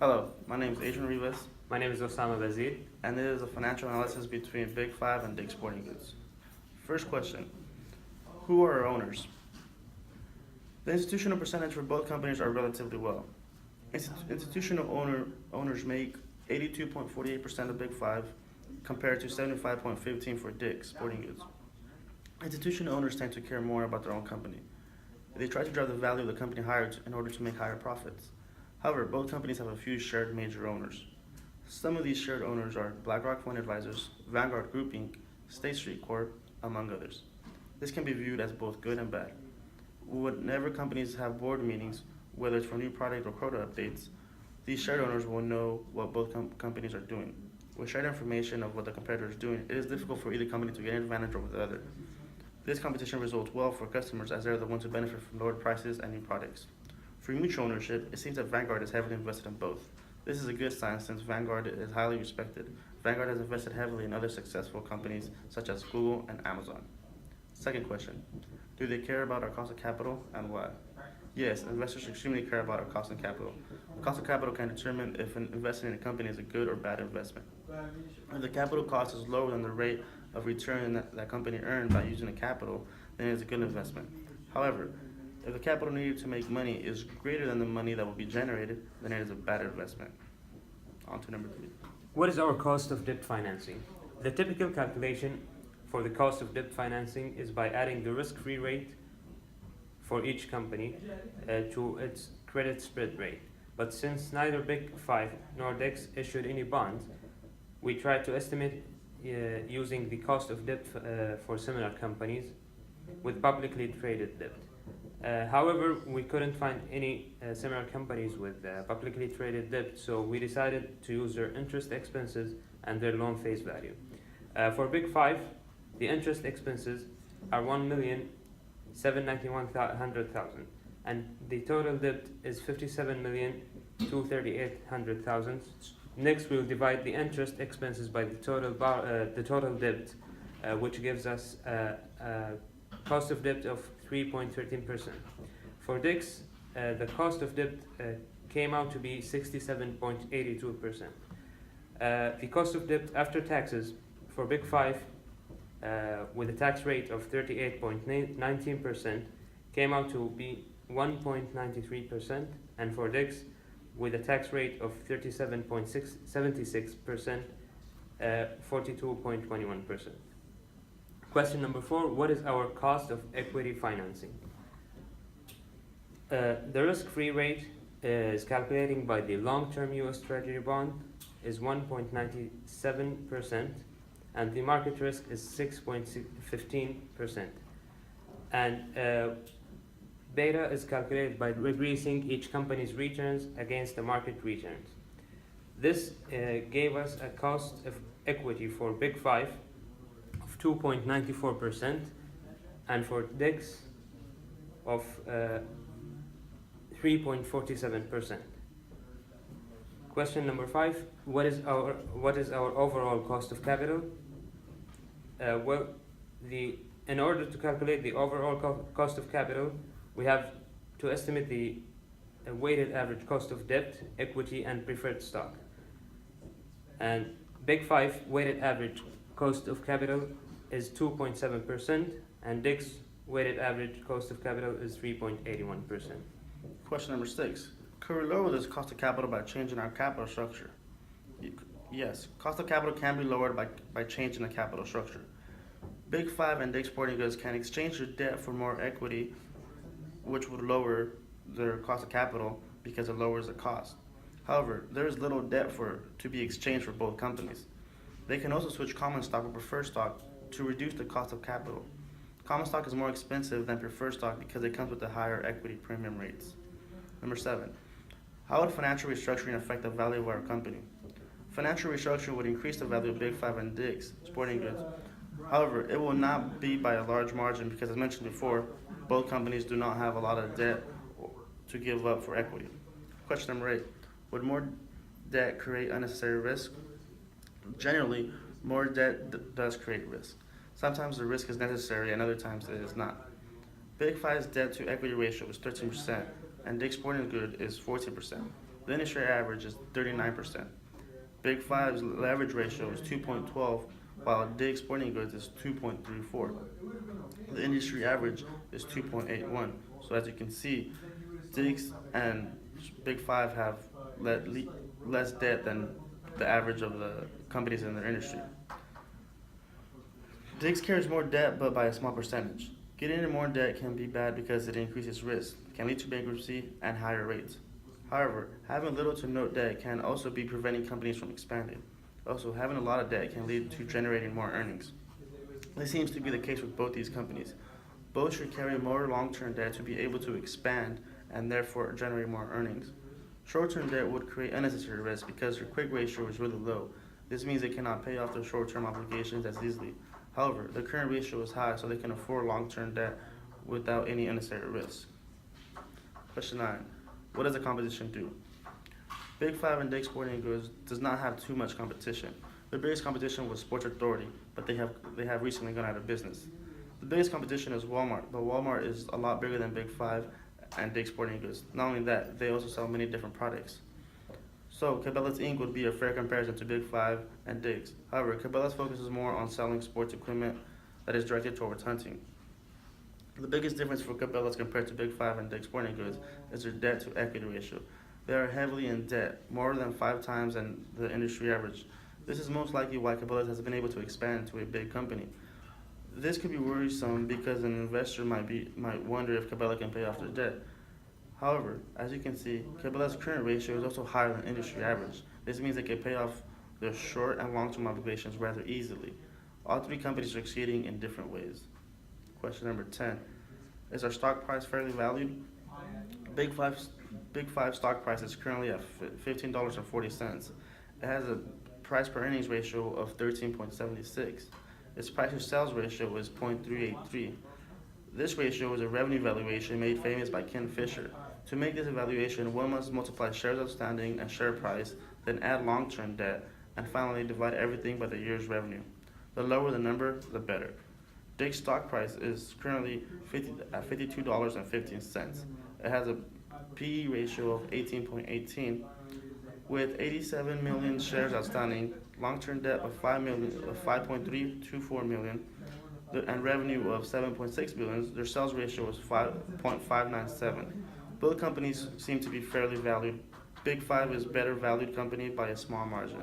Hello, my name is Adrian Rivas, My name is Osama Bazid. and this is a financial analysis between Big Five and Dick's Sporting Goods. First question: who are our owners? The institutional percentage for both companies are relatively low. Institutional owners make 82.48% of Big Five, compared to 75.15% for Dick's Sporting Goods. Institutional owners tend to care more about their own company. They try to drive the value of the company higher in order to make higher profits. However, both companies have a few shared major owners. Some of these shared owners are BlackRock Fund Advisors, Vanguard Group Inc., State Street Corp., among others. This can be viewed as both good and bad. Whenever companies have board meetings, whether it's for new product or quota updates, these shared owners will know what both companies are doing. With shared information of what the competitor is doing, it is difficult for either company to gain an advantage over the other. This competition results well for customers as they're the ones who benefit from lower prices and new products. For mutual ownership, it seems that Vanguard is heavily invested in both. This is a good sign since Vanguard is highly respected. Vanguard has invested heavily in other successful companies such as Google and Amazon. Second question: do they care about our cost of capital and why? Yes, investors extremely care about our cost of capital. The cost of capital can determine if investing in a company is a good or bad investment. If the capital cost is lower than the rate of return that company earned by using the capital, then it is a good investment. However, if the capital needed to make money is greater than the money that will be generated, then it is a bad investment. On to number 3. What is our cost of debt financing? The typical calculation for the cost of debt financing is by adding the risk-free rate for each company to its credit spread rate. But since neither Big Five nor Dex issued any bonds, we tried to estimate using the cost of debt for similar companies with publicly traded debt. However, we couldn't find any similar companies with publicly traded debt, so we decided to use their interest expenses and their loan face value. For Big Five, the interest expenses are 1,791,100,000, and the total debt is 57,238,000. Next, we'll divide the interest expenses by the total debt, which gives us a cost of debt of 3.13%. For Dix, the cost of debt came out to be 67.82%. The cost of debt after taxes for Big Five, with a tax rate of 38.19%, came out to be 1.93%, and for Dix, with a tax rate of 37.76%, 42.21%. Question number 4: what is our cost of equity financing? The risk-free rate is calculating by the long-term U.S. Treasury bond is 1.97%, and the market risk is 6.15%. And beta is calculated by regressing each company's returns against the market returns. This gave us a cost of equity for Big Five of 2.94%, and for Dix of 3.47%. Question number 5: what is our overall cost of capital? In order to calculate the overall cost of capital, we have to estimate the weighted average cost of debt, equity, and preferred stock. And Big Five weighted average cost of capital is 2.7%, and Dix weighted average cost of capital is 3.81%. Question number 6: could we lower this cost of capital by changing our capital structure? Yes, cost of capital can be lowered by changing the capital structure. Big Five and Dick's Sporting Goods can exchange their debt for more equity, which would lower their cost of capital because it lowers the cost. However, there is little debt to be exchanged for both companies. They can also switch common stock or preferred stock to reduce the cost of capital. Common stock is more expensive than preferred stock because it comes with the higher equity premium rates. Number 7: how would financial restructuring affect the value of our company? Financial restructuring would increase the value of Big Five and Dick's Sporting Goods. However, it will not be by a large margin because, as mentioned before, both companies do not have a lot of debt to give up for equity. Question number 8: would more debt create unnecessary risk? Generally, more debt does create risk. Sometimes the risk is necessary and other times it is not. Big Five's debt to equity ratio is 13%, and Dick's Sporting Goods is 14%. The industry average is 39%. Big Five's leverage ratio is 2.12, while Dick's Sporting Goods is 2.34. The industry average is 2.81. So as you can see, Dick's and Big Five have less debt than the average of the companies in their industry. Dick's carries more debt, but by a small percentage. Getting into more debt can be bad because it increases risk, can lead to bankruptcy and higher rates. However, having little to no debt can also be preventing companies from expanding. Also, having a lot of debt can lead to generating more earnings. This seems to be the case with both these companies. Both should carry more long-term debt to be able to expand and therefore generate more earnings. Short-term debt would create unnecessary risk because their quick ratio is really low. This means they cannot pay off their short-term obligations as easily. However, the current ratio is high, so they can afford long-term debt without any unnecessary risk. Question 9. What does the competition do? Big Five and Dick's Sporting Goods does not have too much competition. Their biggest competition was Sports Authority, but they have recently gone out of business. The biggest competition is Walmart, but Walmart is a lot bigger than Big Five and Dick's Sporting Goods. Not only that, they also sell many different products. So, Cabela's Inc. would be a fair comparison to Big Five and Dick's. However, Cabela's focuses more on selling sports equipment that is directed towards hunting. The biggest difference for Cabela's compared to Big Five and Dick's Sporting Goods is their debt to equity ratio. They are heavily in debt, more than 5 times than the industry average. This is most likely why Cabela's has been able to expand to a big company. This could be worrisome because an investor might wonder if Cabela can pay off their debt. However, as you can see, Cabela's current ratio is also higher than industry average. This means they can pay off their short and long-term obligations rather easily. All three companies are succeeding in different ways. Question number 10. Is our stock price fairly valued? Big Five stock price is currently at $15.40. It has a price per earnings ratio of 13.76. Its price to sales ratio is 0.383. This ratio is a revenue valuation made famous by Ken Fisher. To make this evaluation, one must multiply shares outstanding and share price, then add long-term debt, and finally divide everything by the year's revenue. The lower the number, the better. Dick's stock price is currently at $52.15. It has a PE ratio of 18.18. With 87 million shares outstanding, long-term debt of 5.324 million, and revenue of 7.6 billion, their sales ratio is 5.597. Both companies seem to be fairly valued. Big Five is better valued company by a small margin.